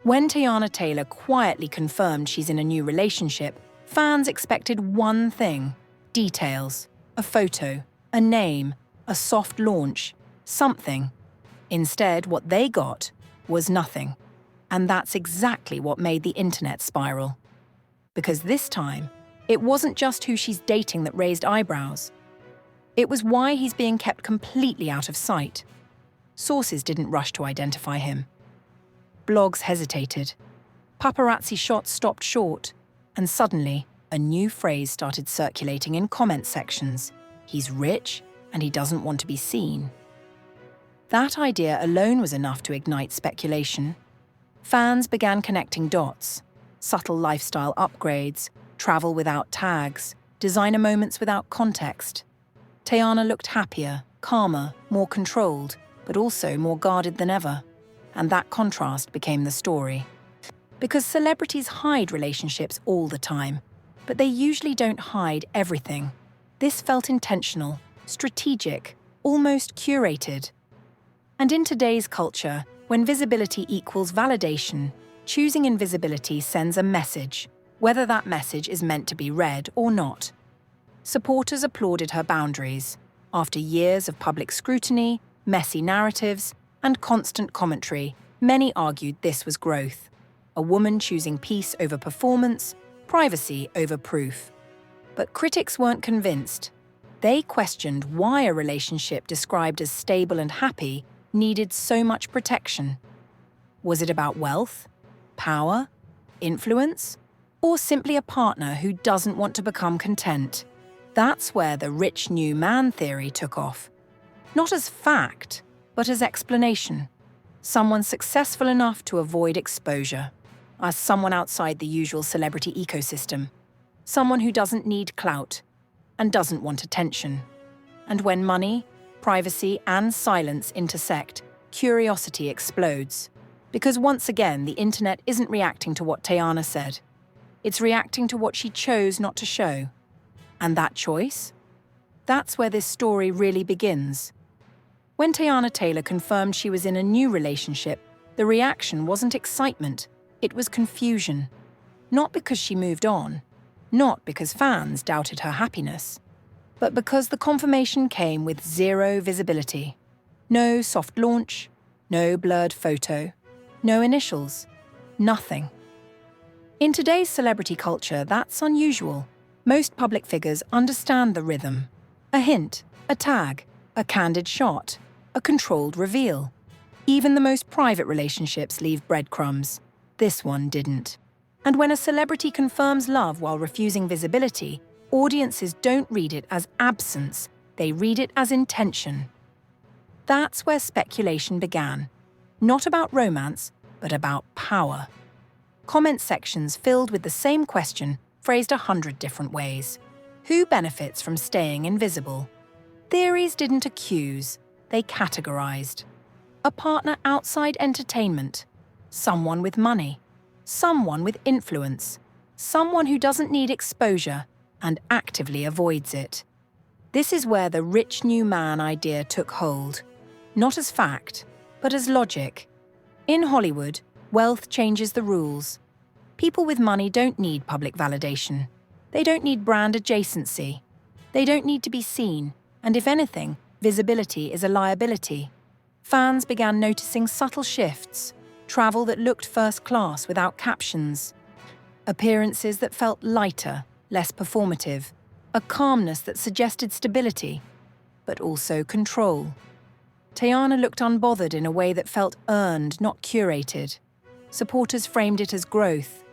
When Teyana Taylor quietly confirmed she's in a new relationship, fans expected one thing: details, a photo, a name, a soft launch, something. Instead, what they got was nothing. And that's exactly what made the internet spiral. Because this time, it wasn't just who she's dating that raised eyebrows. It was why he's being kept completely out of sight. Sources didn't rush to identify him. Blogs hesitated. Paparazzi shots stopped short. And suddenly, a new phrase started circulating in comment sections. He's rich, and he doesn't want to be seen. That idea alone was enough to ignite speculation. Fans began connecting dots: subtle lifestyle upgrades, travel without tags, designer moments without context. Teyana looked happier, calmer, more controlled, but also more guarded than ever. And that contrast became the story. Because celebrities hide relationships all the time, but they usually don't hide everything. This felt intentional, strategic, almost curated. And in today's culture, when visibility equals validation, choosing invisibility sends a message, whether that message is meant to be read or not. Supporters applauded her boundaries. After years of public scrutiny, messy narratives, and constant commentary, many argued this was growth. A woman choosing peace over performance, privacy over proof. But critics weren't convinced. They questioned why a relationship described as stable and happy needed so much protection. Was it about wealth, power, influence, or simply a partner who doesn't want to become content? That's where the rich new man theory took off. Not as fact, but as explanation. Someone successful enough to avoid exposure. As someone outside the usual celebrity ecosystem. Someone who doesn't need clout and doesn't want attention. And when money, privacy, and silence intersect, curiosity explodes. Because once again, the internet isn't reacting to what Teyana said. It's reacting to what she chose not to show. And that choice? That's where this story really begins. When Teyana Taylor confirmed she was in a new relationship, the reaction wasn't excitement, it was confusion. Not because she moved on, not because fans doubted her happiness, but because the confirmation came with zero visibility. No soft launch, no blurred photo, no initials, nothing. In today's celebrity culture, that's unusual. Most public figures understand the rhythm. A hint, a tag, a candid shot, a controlled reveal. Even the most private relationships leave breadcrumbs. This one didn't. And when a celebrity confirms love while refusing visibility, audiences don't read it as absence, they read it as intention. That's where speculation began. Not about romance, but about power. Comment sections filled with the same question, phrased 100 different ways. Who benefits from staying invisible? Theories didn't accuse, they categorized. A partner outside entertainment. Someone with money. Someone with influence. Someone who doesn't need exposure and actively avoids it. This is where the rich new man idea took hold. Not as fact, but as logic. In Hollywood, wealth changes the rules. People with money don't need public validation. They don't need brand adjacency. They don't need to be seen, and if anything, visibility is a liability. Fans began noticing subtle shifts. Travel that looked first class without captions. Appearances that felt lighter, less performative. A calmness that suggested stability, but also control. Teyana looked unbothered in a way that felt earned, not curated. Supporters framed it as growth.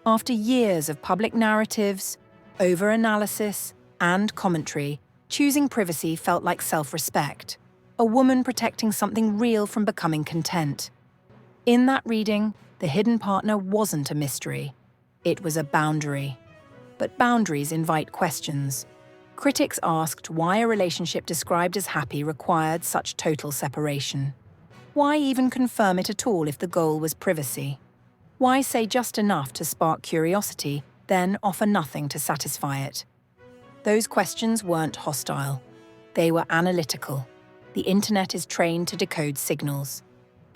After years of public narratives, over-analysis, and commentary, choosing privacy felt like self-respect. A woman protecting something real from becoming content. In that reading, the hidden partner wasn't a mystery. It was a boundary. But boundaries invite questions. Critics asked why a relationship described as happy required such total separation. Why even confirm it at all if the goal was privacy? Why say just enough to spark curiosity, then offer nothing to satisfy it? Those questions weren't hostile. They were analytical. The internet is trained to decode signals.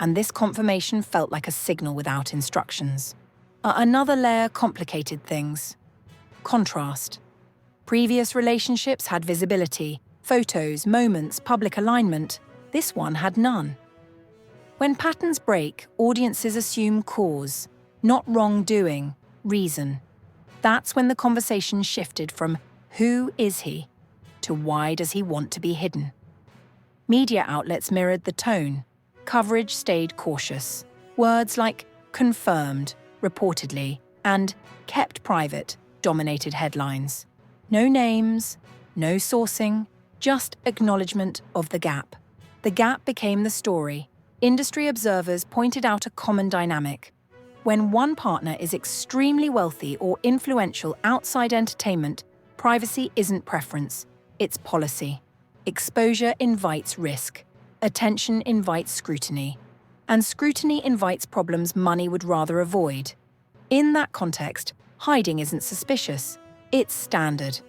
and this confirmation felt like a signal without instructions. Another layer complicated things. Contrast. Previous relationships had visibility, photos, moments, public alignment. This one had none. When patterns break, audiences assume cause, not wrongdoing, reason. That's when the conversation shifted from "who is he?" to "why does he want to be hidden?" Media outlets mirrored the tone. Coverage stayed cautious. Words like "confirmed," "reportedly," and "kept private" dominated headlines. No names, no sourcing, just acknowledgement of the gap. The gap became the story. Industry observers pointed out a common dynamic. When one partner is extremely wealthy or influential outside entertainment, privacy isn't preference, it's policy. Exposure invites risk. Attention invites scrutiny. And scrutiny invites problems money would rather avoid. In that context, hiding isn't suspicious, it's standard.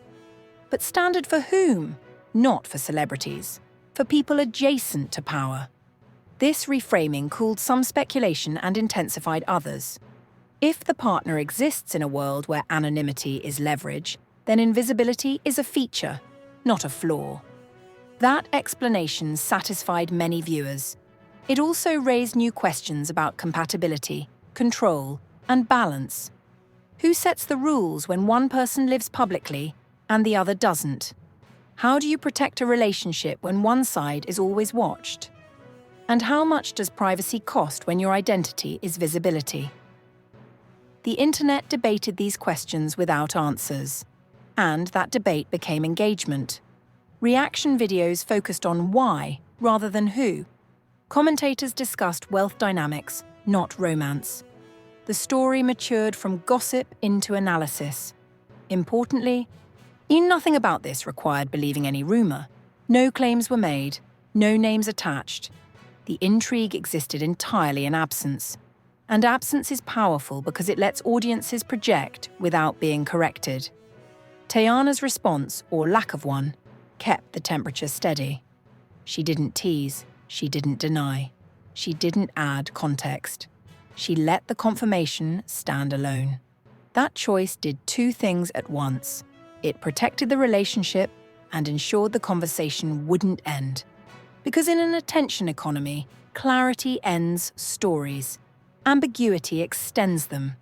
But standard for whom? Not for celebrities. For people adjacent to power. This reframing cooled some speculation and intensified others. If the partner exists in a world where anonymity is leverage, then invisibility is a feature, not a flaw. That explanation satisfied many viewers. It also raised new questions about compatibility, control, and balance. Who sets the rules when one person lives publicly and the other doesn't? How do you protect a relationship when one side is always watched? And how much does privacy cost when your identity is visibility? The internet debated these questions without answers, and that debate became engagement. Reaction videos focused on why rather than who. Commentators discussed wealth dynamics, not romance. The story matured from gossip into analysis. Importantly, nothing about this required believing any rumor. No claims were made, no names attached. The intrigue existed entirely in absence. And absence is powerful because it lets audiences project without being corrected. Teyana's response, or lack of one, kept the temperature steady. She didn't tease, she didn't deny, she didn't add context. She let the confirmation stand alone. That choice did two things at once. It protected the relationship and ensured the conversation wouldn't end. Because in an attention economy, clarity ends stories. Ambiguity extends them.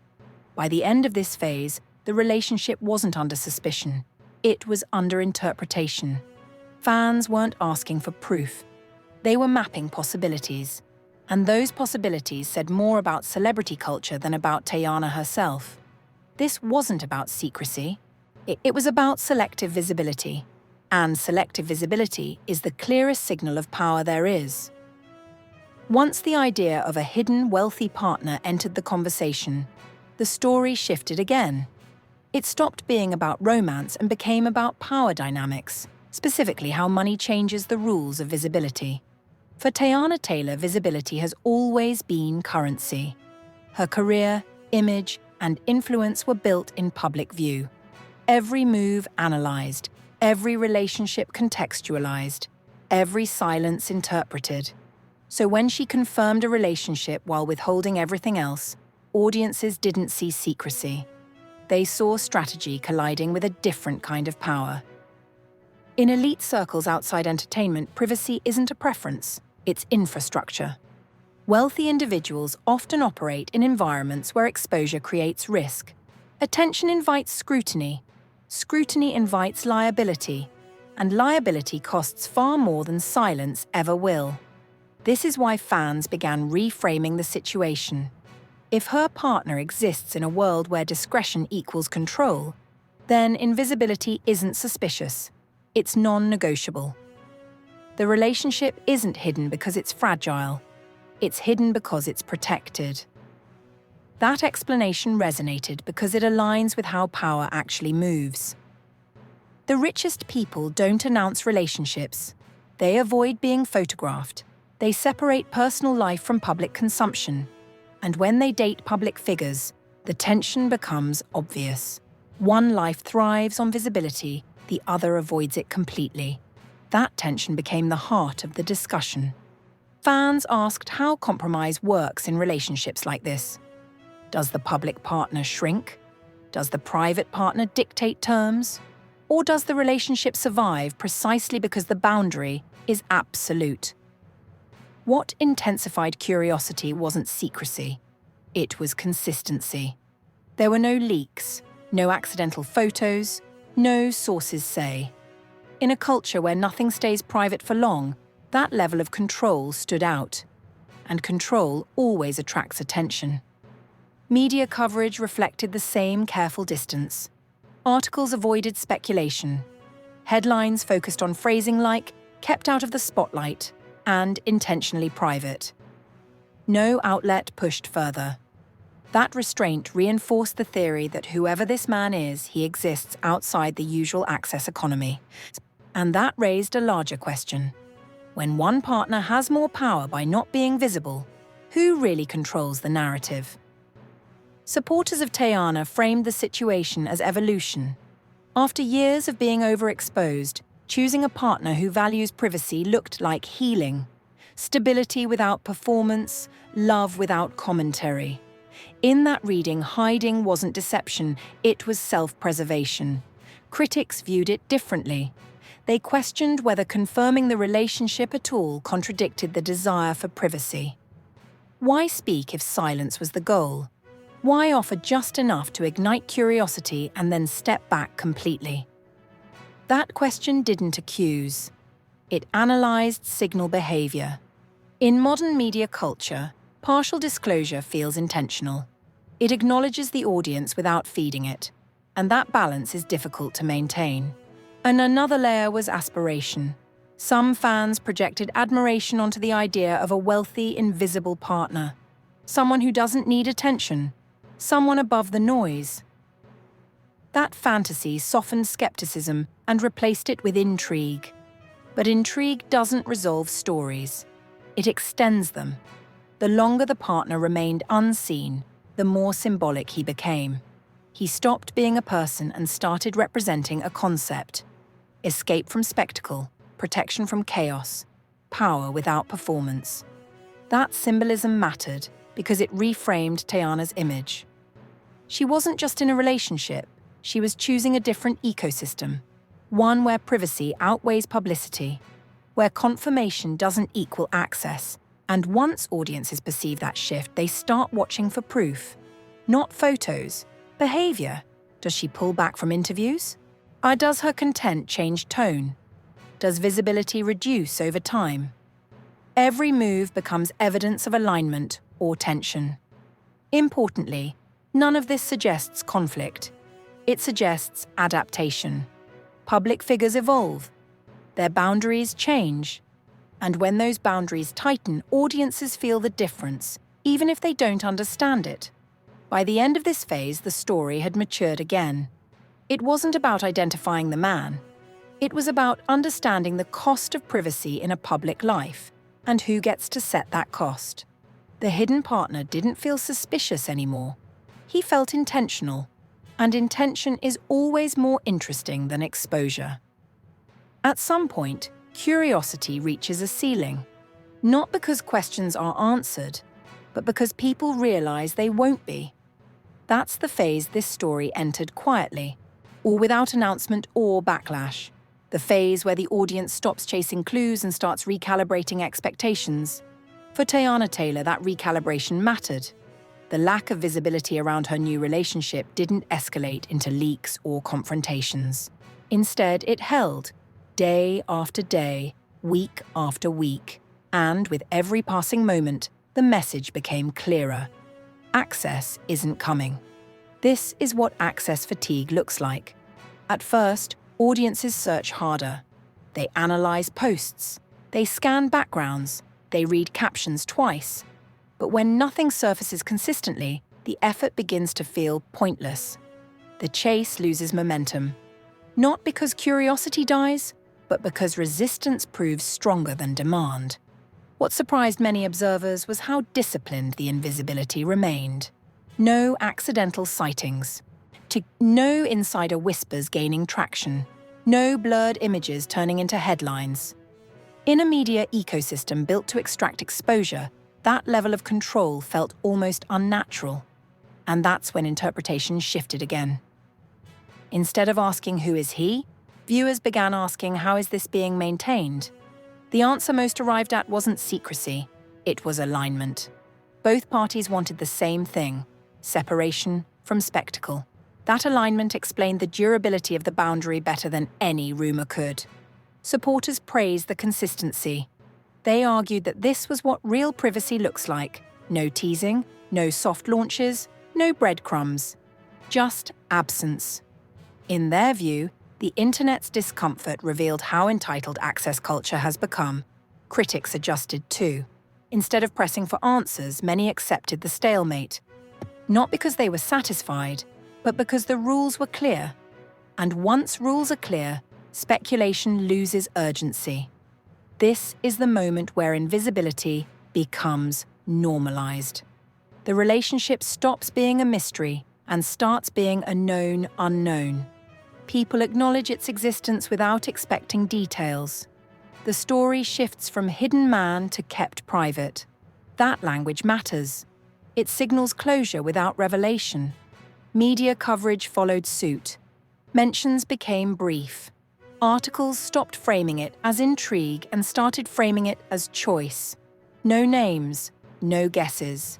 By the end of this phase, the relationship wasn't under suspicion. It was under interpretation. Fans weren't asking for proof. They were mapping possibilities. And those possibilities said more about celebrity culture than about Teyana herself. This wasn't about secrecy. It was about selective visibility. And selective visibility is the clearest signal of power there is. Once the idea of a hidden, wealthy partner entered the conversation, the story shifted again. It stopped being about romance and became about power dynamics, specifically how money changes the rules of visibility. For Teyana Taylor, visibility has always been currency. Her career, image, and influence were built in public view. Every move analyzed, every relationship contextualized, every silence interpreted. So when she confirmed a relationship while withholding everything else, audiences didn't see secrecy. They saw strategy colliding with a different kind of power. In elite circles outside entertainment, privacy isn't a preference, it's infrastructure. Wealthy individuals often operate in environments where exposure creates risk. Attention invites scrutiny. Scrutiny invites liability, and liability costs far more than silence ever will. This is why fans began reframing the situation. If her partner exists in a world where discretion equals control, then invisibility isn't suspicious. It's non-negotiable. The relationship isn't hidden because it's fragile. It's hidden because it's protected. That explanation resonated because it aligns with how power actually moves. The richest people don't announce relationships. They avoid being photographed. They separate personal life from public consumption. And when they date public figures, the tension becomes obvious. One life thrives on visibility, the other avoids it completely. That tension became the heart of the discussion. Fans asked how compromise works in relationships like this. Does the public partner shrink? Does the private partner dictate terms? Or does the relationship survive precisely because the boundary is absolute? What intensified curiosity wasn't secrecy. It was consistency. There were no leaks, no accidental photos, no sources say. In a culture where nothing stays private for long, that level of control stood out. And control always attracts attention. Media coverage reflected the same careful distance. Articles avoided speculation. Headlines focused on phrasing like, kept out of the spotlight, and intentionally private. No outlet pushed further. That restraint reinforced the theory that whoever this man is, he exists outside the usual access economy. And that raised a larger question. When one partner has more power by not being visible, who really controls the narrative? Supporters of Teyana framed the situation as evolution. After years of being overexposed, choosing a partner who values privacy looked like healing. Stability without performance, love without commentary. In that reading, hiding wasn't deception, it was self-preservation. Critics viewed it differently. They questioned whether confirming the relationship at all contradicted the desire for privacy. Why speak if silence was the goal? Why offer just enough to ignite curiosity and then step back completely? That question didn't accuse. It analyzed signal behavior. In modern media culture, partial disclosure feels intentional. It acknowledges the audience without feeding it, and that balance is difficult to maintain. And another layer was aspiration. Some fans projected admiration onto the idea of a wealthy, invisible partner. Someone who doesn't need attention. Someone above the noise. That fantasy softened skepticism and replaced it with intrigue. But intrigue doesn't resolve stories. It extends them. The longer the partner remained unseen, the more symbolic he became. He stopped being a person and started representing a concept. Escape from spectacle, protection from chaos, power without performance. That symbolism mattered because it reframed Teyana's image. She wasn't just in a relationship, she was choosing a different ecosystem, one where privacy outweighs publicity, where confirmation doesn't equal access, and once audiences perceive that shift, they start watching for proof. Not photos, behavior. Does she pull back from interviews? Or does her content change tone? Does visibility reduce over time? Every move becomes evidence of alignment or tension. Importantly, none of this suggests conflict. It suggests adaptation. Public figures evolve. Their boundaries change. And when those boundaries tighten, audiences feel the difference, even if they don't understand it. By the end of this phase, the story had matured again. It wasn't about identifying the man. It was about understanding the cost of privacy in a public life, and who gets to set that cost. The hidden partner didn't feel suspicious anymore. He felt intentional, and intention is always more interesting than exposure. At some point, curiosity reaches a ceiling, not because questions are answered, but because people realize they won't be. That's the phase this story entered quietly, or without announcement or backlash. The phase where the audience stops chasing clues and starts recalibrating expectations. For Teyana Taylor, that recalibration mattered. The lack of visibility around her new relationship didn't escalate into leaks or confrontations. Instead, it held, day after day, week after week. And with every passing moment, the message became clearer. Access isn't coming. This is what access fatigue looks like. At first, audiences search harder. They analyze posts. They scan backgrounds. They read captions twice. But when nothing surfaces consistently, the effort begins to feel pointless. The chase loses momentum. Not because curiosity dies, but because resistance proves stronger than demand. What surprised many observers was how disciplined the invisibility remained. No accidental sightings. No insider whispers gaining traction. No blurred images turning into headlines. In a media ecosystem built to extract exposure, that level of control felt almost unnatural. And that's when interpretation shifted again. Instead of asking who is he, viewers began asking how is this being maintained? The answer most arrived at wasn't secrecy, it was alignment. Both parties wanted the same thing: separation from spectacle. That alignment explained the durability of the boundary better than any rumor could. Supporters praised the consistency. They argued that this was what real privacy looks like: no teasing, no soft launches, no breadcrumbs, just absence. In their view, the internet's discomfort revealed how entitled access culture has become. Critics adjusted too. Instead of pressing for answers, many accepted the stalemate. Not because they were satisfied, but because the rules were clear. And once rules are clear, speculation loses urgency. This is the moment where invisibility becomes normalized. The relationship stops being a mystery and starts being a known unknown. People acknowledge its existence without expecting details. The story shifts from hidden man to kept private. That language matters. It signals closure without revelation. Media coverage followed suit. Mentions became brief. Articles stopped framing it as intrigue and started framing it as choice. No names, no guesses.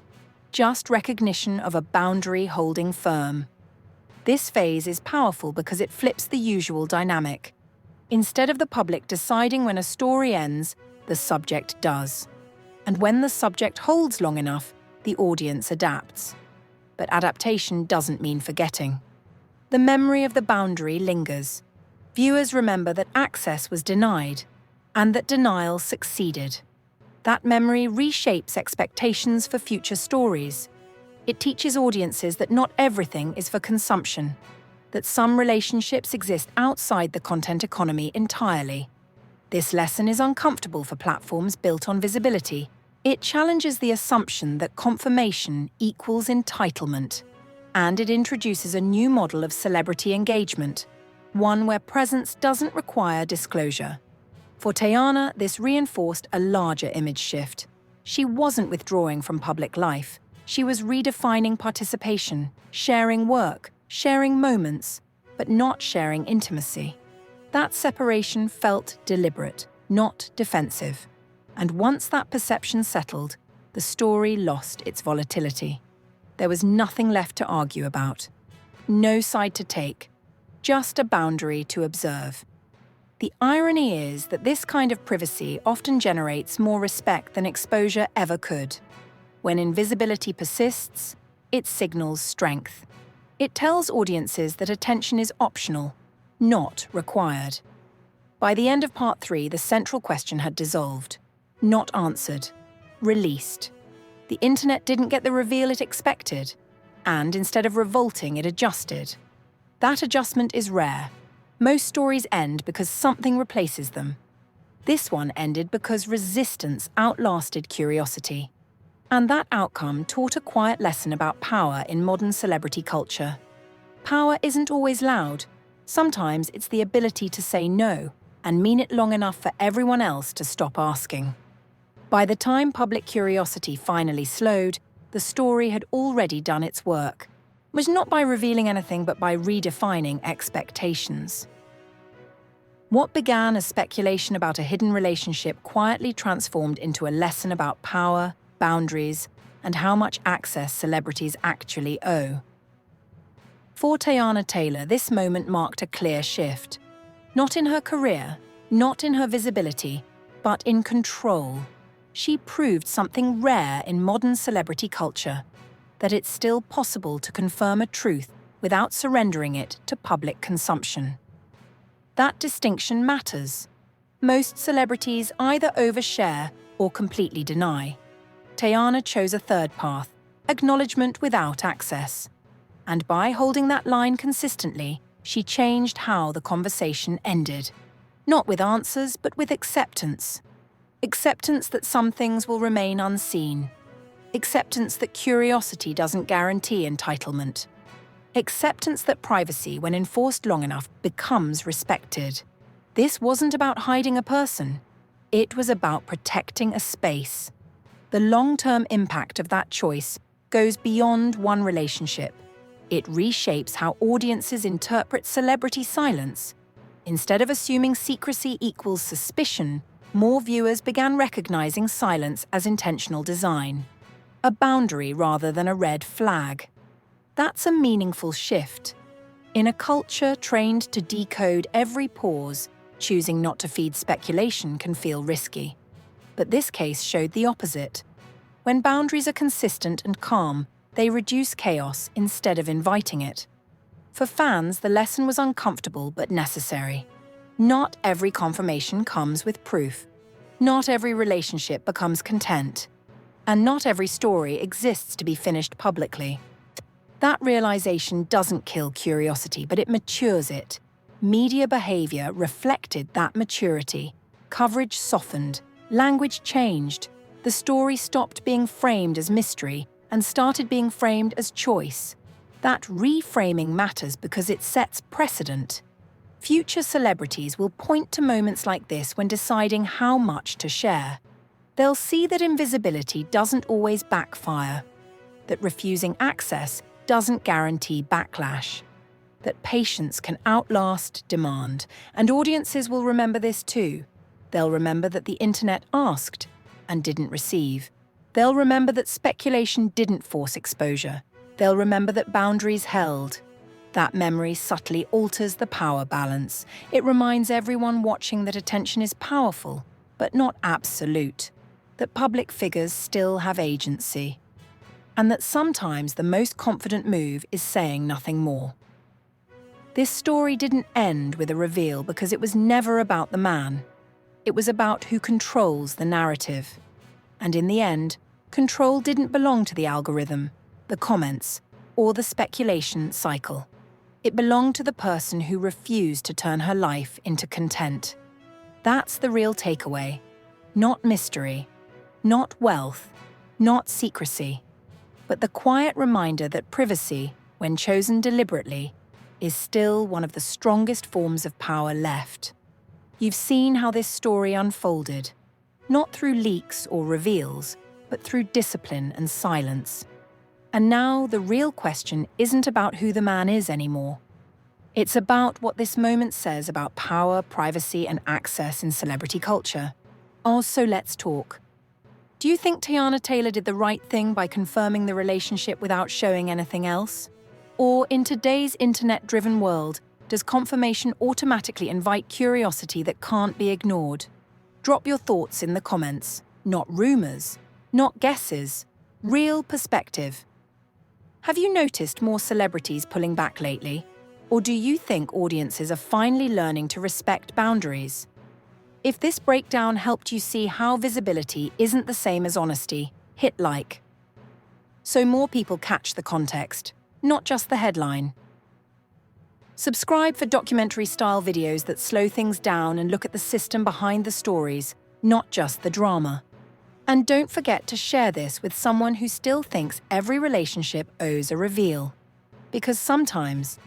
Just recognition of a boundary holding firm. This phase is powerful because it flips the usual dynamic. Instead of the public deciding when a story ends, the subject does. And when the subject holds long enough, the audience adapts. But adaptation doesn't mean forgetting. The memory of the boundary lingers. Viewers remember that access was denied, and that denial succeeded. That memory reshapes expectations for future stories. It teaches audiences that not everything is for consumption, that some relationships exist outside the content economy entirely. This lesson is uncomfortable for platforms built on visibility. It challenges the assumption that confirmation equals entitlement, and it introduces a new model of celebrity engagement, one where presence doesn't require disclosure. For Teyana, this reinforced a larger image shift. She wasn't withdrawing from public life. She was redefining participation, sharing work, sharing moments, but not sharing intimacy. That separation felt deliberate, not defensive. And once that perception settled, the story lost its volatility. There was nothing left to argue about. No side to take, just a boundary to observe. The irony is that this kind of privacy often generates more respect than exposure ever could. When invisibility persists, it signals strength. It tells audiences that attention is optional, not required. By the end of Part 3, the central question had dissolved. Not answered. Released. The internet didn't get the reveal it expected, and instead of revolting, it adjusted. That adjustment is rare. Most stories end because something replaces them. This one ended because resistance outlasted curiosity. And that outcome taught a quiet lesson about power in modern celebrity culture. Power isn't always loud. Sometimes it's the ability to say no and mean it long enough for everyone else to stop asking. By the time public curiosity finally slowed, the story had already done its work. It was not by revealing anything but by redefining expectations. What began as speculation about a hidden relationship quietly transformed into a lesson about power, boundaries, and how much access celebrities actually owe. For Teyana Taylor, this moment marked a clear shift. Not in her career, not in her visibility, but in control. She proved something rare in modern celebrity culture, that it's still possible to confirm a truth without surrendering it to public consumption. That distinction matters. Most celebrities either overshare or completely deny. Teyana chose a third path, acknowledgement without access. And by holding that line consistently, she changed how the conversation ended. Not with answers, but with acceptance. Acceptance that some things will remain unseen. Acceptance that curiosity doesn't guarantee entitlement. Acceptance that privacy, when enforced long enough, becomes respected. This wasn't about hiding a person. It was about protecting a space. The long-term impact of that choice goes beyond one relationship. It reshapes how audiences interpret celebrity silence. Instead of assuming secrecy equals suspicion, more viewers began recognizing silence as intentional design, a boundary rather than a red flag. That's a meaningful shift. In a culture trained to decode every pause, choosing not to feed speculation can feel risky. But this case showed the opposite. When boundaries are consistent and calm, they reduce chaos instead of inviting it. For fans, the lesson was uncomfortable but necessary. Not every confirmation comes with proof. Not every relationship becomes content. And not every story exists to be finished publicly. That realization doesn't kill curiosity, but it matures it. Media behavior reflected that maturity. Coverage softened, language changed. The story stopped being framed as mystery and started being framed as choice. That reframing matters because it sets precedent. Future celebrities will point to moments like this when deciding how much to share. They'll see that invisibility doesn't always backfire, that refusing access doesn't guarantee backlash, that patience can outlast demand, and audiences will remember this too. They'll remember that the internet asked and didn't receive. They'll remember that speculation didn't force exposure. They'll remember that boundaries held. That memory subtly alters the power balance. It reminds everyone watching that attention is powerful, but not absolute, that public figures still have agency, and that sometimes the most confident move is saying nothing more. This story didn't end with a reveal because it was never about the man. It was about who controls the narrative. And in the end, control didn't belong to the algorithm, the comments, or the speculation cycle. It belonged to the person who refused to turn her life into content. That's the real takeaway. Not mystery, not wealth, not secrecy, but the quiet reminder that privacy, when chosen deliberately, is still one of the strongest forms of power left. You've seen how this story unfolded, not through leaks or reveals, but through discipline and silence. And now the real question isn't about who the man is anymore. It's about what this moment says about power, privacy, and access in celebrity culture. So let's talk. Do you think Teyana Taylor did the right thing by confirming the relationship without showing anything else? Or in today's internet-driven world, does confirmation automatically invite curiosity that can't be ignored? Drop your thoughts in the comments. Not rumors, not guesses, real perspective. Have you noticed more celebrities pulling back lately? Or do you think audiences are finally learning to respect boundaries? If this breakdown helped you see how visibility isn't the same as honesty, hit like, so more people catch the context, not just the headline. Subscribe for documentary-style videos that slow things down and look at the system behind the stories, not just the drama. And don't forget to share this with someone who still thinks every relationship owes a reveal. Because sometimes,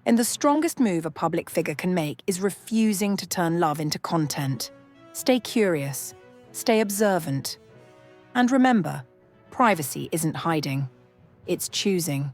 and the strongest move a public figure can make is refusing to turn love into content. Stay curious, stay observant. And remember, privacy isn't hiding, it's choosing.